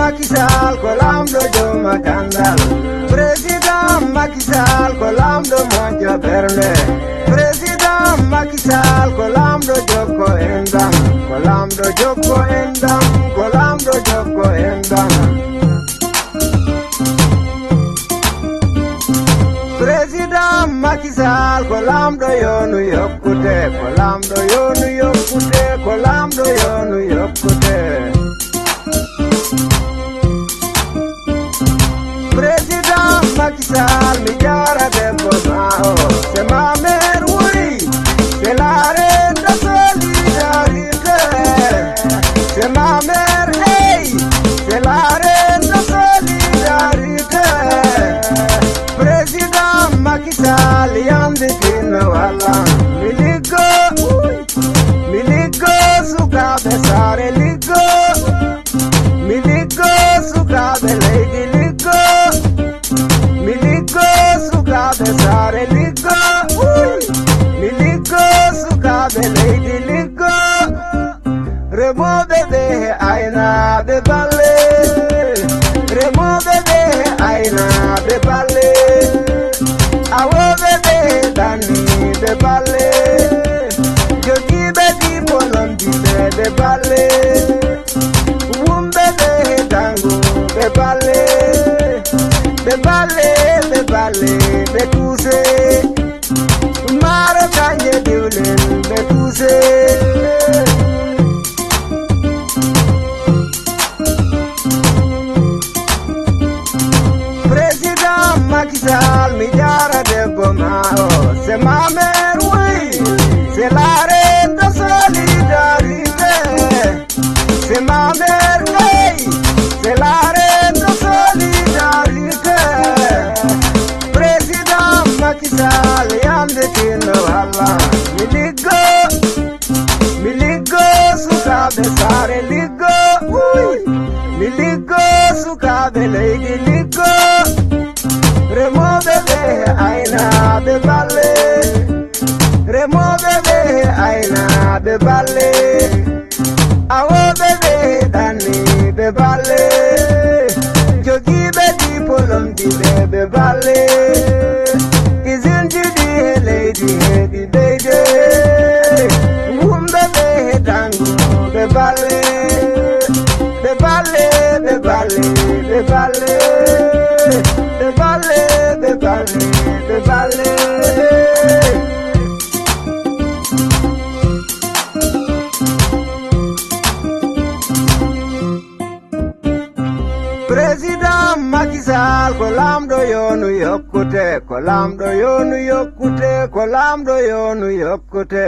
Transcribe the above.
Macky Sall ko lamɗo joma gandal. Président Macky Sall ko lamɗo moƴƴo ɓernde. Président Macky Sall ko lamɗo jokko en dam. Ko lamɗo jokko en dam. Ko lamɗo jokko en dam. Président Macky Sall ko lamɗo yonu yokkute. Ko lamɗo yonu yokkute. Ko lamɗo yonu yokkute. Président Macky Sall mi jara debbo mao. C'est ma mère, oui. C'est la reine de solidarité. C'est ma mère, hey. C'est la reine de solidarité. Président Macky Sall yandi kino wala. Miligo sukaɓe sare ligo. Miligo sukaɓe leydi ligo. Miligo sukaɓe sare ligo. Miligo sukaɓe leydi ligo. Remoɓe ɓe aynaɓe balle. Remoɓe ɓe aynaɓe balle. Awoɓe ɓe ɗanniɓe balle. Jogiɓe diplôme ɓe balle. Wumɓe ɓe danguɓe balle. Ɓe balle, ɓe balle, ɓe tuuse. Maaro kanje diwlen ɓe tuuse. Président Macky Sall mi jara debbo mao. C'est ma mère, oui. C'est la reine de solidarité. C'est ma mère, oui. C'est la reine de solidarité. Président Macky Sall yande kino wala. Miligo sukaɓe sare ligo. Miligo sukaɓe leydi ligo. Remoɓe ɓe aynaɓe balle. Remoɓe ɓe aynaɓe balle. Awoɓe ɓe ɗanniɓe balle. Jogiɓe diplôme ɓe balle. Isinji ɗi e leydi heɗi deyde. Wumɓe ɓe danguɓe balle. Ɓe balle, ɓe balle, ɓe balle. Ɓe balle, ɓe balle, ɓe balle. Président Macky Sall ko lamɗo yonu yokkute. Ko lamɗo yonu yokkute. Ko lamɗo yonu yokkute.